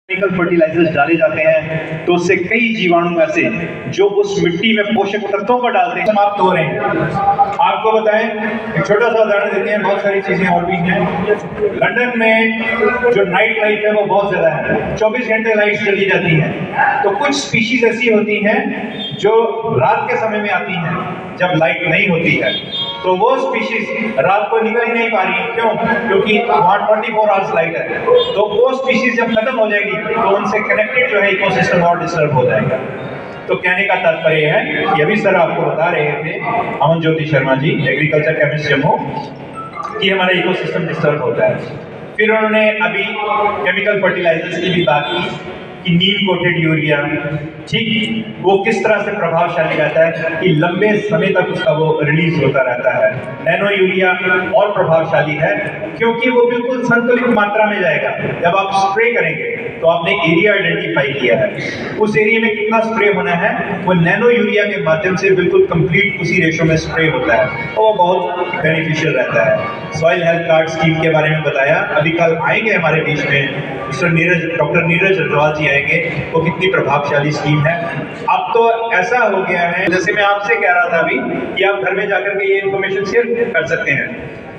Chemical fertilisers डाले जाते हैं तो उससे कई जीवाणु ऐसे जो उस मिट्टी में पोषक तत्वों को डालते हैं समाप्त हो रहे हैं। आपको बताएं, एक छोटा सा उदाहरण देते हैं, बहुत सारी चीजें और भी हैं। लंदन में जो नाइट लाइफ है वो बहुत ज्यादा है, 24 घंटे लाइट चली जाती है। तो कुछ स्पीशीज ऐसी होती हैं जो रात के समय में आती हैं जब लाइट नहीं होती है, तो वो स्पीशीज रात को निकल ही नहीं पा रही। क्यों? क्योंकि वहाँ 24 आवर्स लाइट है। तो वो स्पीशीज जब खत्म हो जाएगी तो उनसे कनेक्टेड जो है इकोसिस्टम और डिस्टर्ब हो जाएगा। तो कहने का तात्पर्य है कि अभी सर आपको बता रहे थे अमन ज्योति शर्मा जी, एग्रीकल्चर केमिस्ट जम्मू, कि हमारा इकोसिस्टम डिस्टर्ब होता है। फिर उन्होंने अभी केमिकल फर्टिलाइजर्स की भी बात की कि नीम कोटेड यूरिया, ठीक, वो किस तरह से प्रभावशाली रहता है कि लंबे समय तक उसका वो रिलीज होता रहता है। नैनो यूरिया और प्रभावशाली है क्योंकि वो बिल्कुल संतुलित मात्रा में जाएगा। जब आप स्प्रे करेंगे तो आपने एरिया आइडेंटिफाई किया है, उस एरिया में कितना स्प्रे होना है वो नैनो यूरिया के माध्यम से बिल्कुल कंप्लीट उसी रेशो में स्प्रे होता है, तो वो बहुत बेनिफिशियल रहता है। सॉइल हेल्थ कार्ड स्कीम के बारे में बताया, अभी कल आएंगे हमारे बीच में डॉक्टर नीरज अग्रवाल जी आएंगे, वो कितनी प्रभावशाली स्कीम है। अब तो ऐसा हो गया है, जैसे मैं आपसे कह रहा था अभी, कि आप घर में जाकर के ये इन्फॉर्मेशन शेयर कर सकते हैं।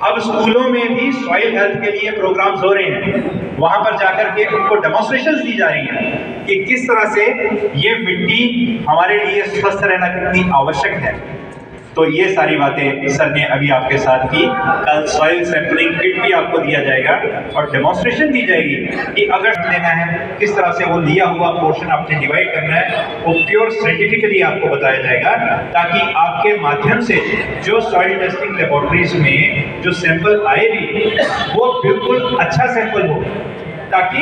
अब स्कूलों में भी सॉइल हेल्थ के लिए प्रोग्राम्स हो रहे हैं, वहां पर जाकर के उनको डेमोन्स्ट्रेशंस दी जा रही हैं कि किस तरह से ये मिट्टी हमारे लिए स्वस्थ रहना कितनी आवश्यक है। तो ये सारी बातें सर ने अभी आपके साथ की। कल सॉइल सैंपलिंग किट भी आपको दिया जाएगा और डेमोन्स्ट्रेशन दी जाएगी कि अगर लेना है किस तरह से वो लिया हुआ पोर्शन आपने डिवाइड करना है, वो प्योर साइंटिफिकली आपको बताया जाएगा, ताकि आपके माध्यम से जो सॉइल टेस्टिंग लेबोरेटरीज में जो सैंपल आए भी वो बिल्कुल अच्छा सैंपल हो, ताकि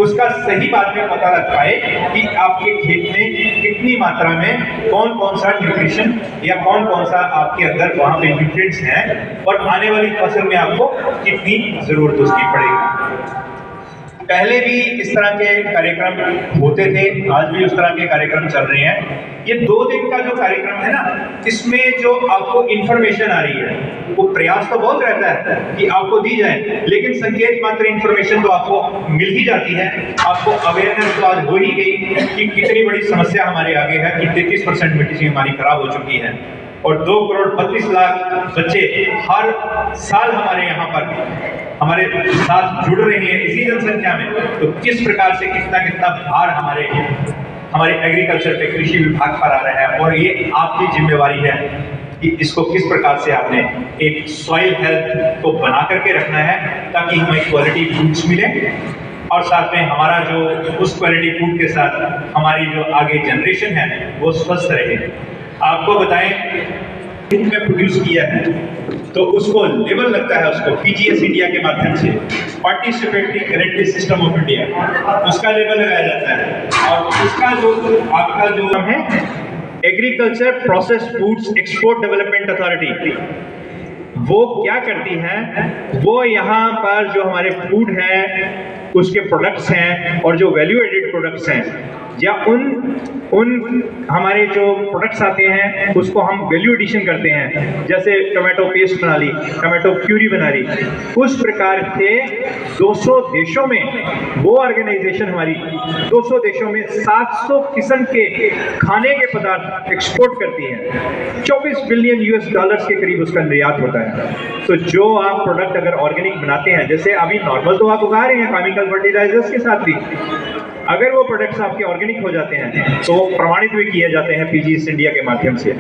उसका सही बाद में पता लग पाए कि आपके खेत में कितनी मात्रा में कौन कौन सा न्यूट्रिशन या कौन कौन सा आपके अंदर वहाँ पे न्यूट्रिएंट्स हैं और आने वाली फसल में आपको कितनी जरूरत उसकी पड़ेगी। पहले भी इस तरह के कार्यक्रम होते थे, आज भी उस तरह के कार्यक्रम चल रहे हैं। ये 2 दिन का जो कार्यक्रम है ना, इसमें जो आपको इंफॉर्मेशन आ रही है, वो प्रयास तो बहुत रहता है कि आपको दी जाए, लेकिन संकेत मात्र इंफॉर्मेशन तो आपको मिल ही जाती है। आपको अवेयरनेस तो आज हो ही गई कि कितनी बड़ी समस्या हमारे आगे है कि 33% मिट्टी हमारी खराब हो चुकी है और 2 करोड़ 32 लाख बच्चे हर साल हमारे यहाँ पर हमारे साथ जुड़ रहे हैं इसी जनसंख्या में। तो किस प्रकार से कितना भार हमारे एग्रीकल्चर पे, कृषि विभाग पर आ रहा है, और ये आपकी जिम्मेवारी है कि इसको किस प्रकार से आपने एक सॉइल हेल्थ को बना करके रखना है, ताकि हमें क्वालिटी फूड्स मिले और साथ में हमारा जो उस क्वालिटी फूड के साथ हमारी जो आगे जनरेशन है वो स्वस्थ रहे। आपको बताएं, में प्रोड्यूस किया है तो उसको लेबल लगता है, उसको पीजीएस इंडिया के माध्यम से, participatory guarantee system of India, उसका लेबल लगाया जाता है। और उसका जो आपका जो है agriculture processed foods export development authority, वो क्या करती है, वो यहाँ पर जो हमारे फूड है उसके प्रोडक्ट्स हैं और जो वैल्यू एडेड प्रोडक्ट्स हैं या उन हमारे जो प्रोडक्ट्स आते हैं उसको हम वैल्यू एडिशन करते हैं, जैसे टोमेटो पेस्ट बना ली, टोमेटो प्यूरी बना ली, उस प्रकार से 200 देशों में वो ऑर्गेनाइजेशन हमारी 200 देशों में 700 किस्म के खाने के पदार्थ एक्सपोर्ट करती है। 24 बिलियन US डॉलर्स के करीब उसका निर्यात होता है। तो जो आप प्रोडक्ट अगर ऑर्गेनिक बनाते हैं, जैसे अभी नॉर्मल तो आप उगा रहे हैं केमिकल फर्टिलाइजर्स के साथ भी, अगर वो प्रोडक्ट्स आपके ऑर्गेनिक हो जाते हैं तो वो प्रमाणित भी किए जाते हैं पीजीएस इंडिया के माध्यम से।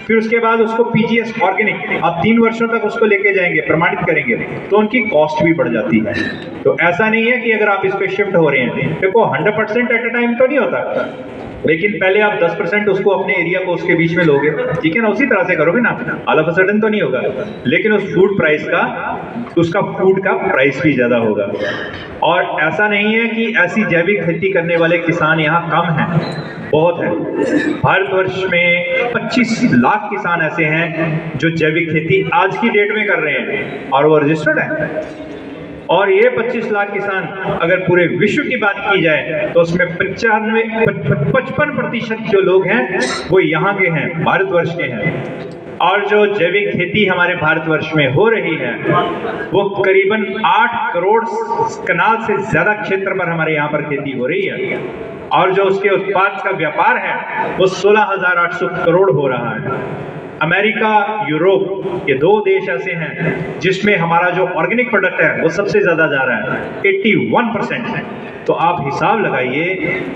फिर उसके बाद उसको पीजीएस ऑर्गेनिक आप 3 वर्षों तक उसको लेके जाएंगे, प्रमाणित करेंगे, तो उनकी कॉस्ट भी बढ़ जाती है। तो ऐसा नहीं है कि अगर आप इस पे शिफ्ट हो रहे हैं, देखो 100% एट अ टाइम तो नहीं होता, लेकिन पहले आप 10% उसको अपने एरिया को उसके बीच में लोगे, ठीक है ना, उसी तरह से करोगे ना, ऑल ऑफ अ सडन तो नहीं होगा। लेकिन उस फूड प्राइस का, उसका फूड का प्राइस भी ज्यादा होगा। और ऐसा नहीं है कि ऐसी जैविक खेती करने वाले किसान यहाँ कम हैं, बहुत है। भारतवर्ष में 25 लाख किसान ऐसे हैं जो जैविक खेती आज की डेट में कर रहे हैं और वो रजिस्टर्ड है। और ये 25 लाख किसान अगर पूरे विश्व की बात की जाए तो उसमें 55% जो लोग हैं वो यहाँ के हैं, भारतवर्ष के हैं। और जो जैविक खेती हमारे भारतवर्ष में हो रही है वो करीबन 8 करोड़ कनाल से ज्यादा क्षेत्र पर हमारे यहाँ पर खेती हो रही है, और जो उसके उत्पाद का व्यापार है वो 16,800 करोड़ हो रहा है। अमेरिका, यूरोप, ये 2 देश ऐसे हैं जिसमें हमारा जो ऑर्गेनिक प्रोडक्ट है वो सबसे ज्यादा जा रहा है, 81% है। तो आप हिसाब लगाइए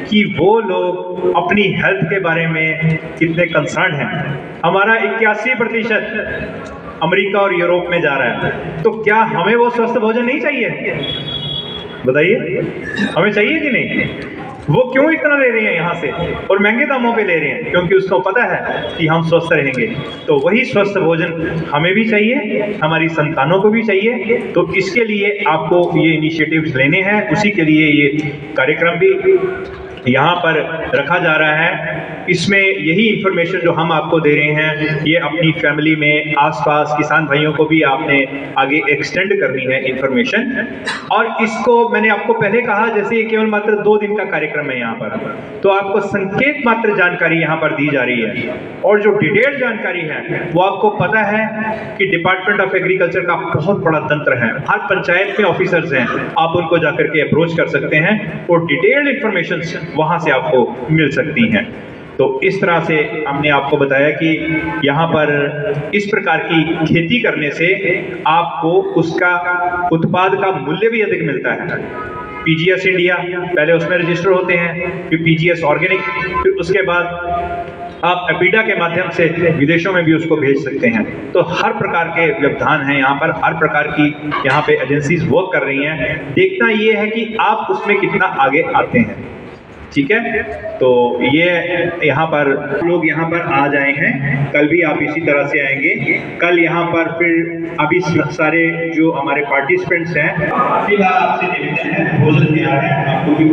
कि वो लोग अपनी हेल्थ के बारे में कितने कंसर्न हैं। हमारा 81% अमेरिका और यूरोप में जा रहा है, तो क्या हमें वो स्वस्थ भोजन नहीं चाहिए? बताइए, हमें चाहिए कि नहीं? वो क्यों इतना ले रहे हैं यहाँ से और महंगे दामों पे ले रहे हैं? क्योंकि उसको पता है कि हम स्वस्थ रहेंगे। तो वही स्वस्थ भोजन हमें भी चाहिए, हमारी संतानों को भी चाहिए। तो इसके लिए आपको ये इनिशिएटिव्स लेने हैं, उसी के लिए ये कार्यक्रम भी यहाँ पर रखा जा रहा है। इसमें यही इंफॉर्मेशन जो हम आपको दे रहे हैं, ये अपनी फैमिली में आसपास किसान भाइयों को भी आपने आगे एक्सटेंड करनी है इंफॉर्मेशन। और इसको मैंने आपको पहले कहा, जैसे ये केवल मात्र 2 दिन का कार्यक्रम है यहाँ पर, तो आपको संकेत मात्र जानकारी यहाँ पर दी जा रही है, और जो डिटेल जानकारी है वो आपको पता है कि डिपार्टमेंट ऑफ एग्रीकल्चर का बहुत बड़ा तंत्र है। हर पंचायत में ऑफिसर्स हैं, आप उनको जाकर के अप्रोच कर सकते हैं और डिटेल्ड इंफॉर्मेशन वहां से आपको मिल सकती हैं। तो इस तरह से हमने आपको बताया कि यहाँ पर इस प्रकार की खेती करने से आपको उसका उत्पाद का मूल्य भी अधिक मिलता है। पीजीएस इंडिया पहले उसमें रजिस्टर होते हैं, फिर पीजीएस ऑर्गेनिक, फिर उसके बाद आप एपीडा के माध्यम से विदेशों में भी उसको भेज सकते हैं। तो हर प्रकार के व्यवधान हैं यहाँ पर, हर प्रकार की यहाँ पे एजेंसीज वर्क कर रही हैं। देखना ये है कि आप उसमें कितना आगे आते हैं। ठीक है, तो ये यहाँ पर लोग यहाँ पर आ जाए हैं, कल भी आप इसी तरह से आएंगे। कल यहाँ पर फिर अभी सारे जो हमारे पार्टिसिपेंट्स हैं, फिलहाल आपसे निवेदन है, भोजन तैयार है, आपको भी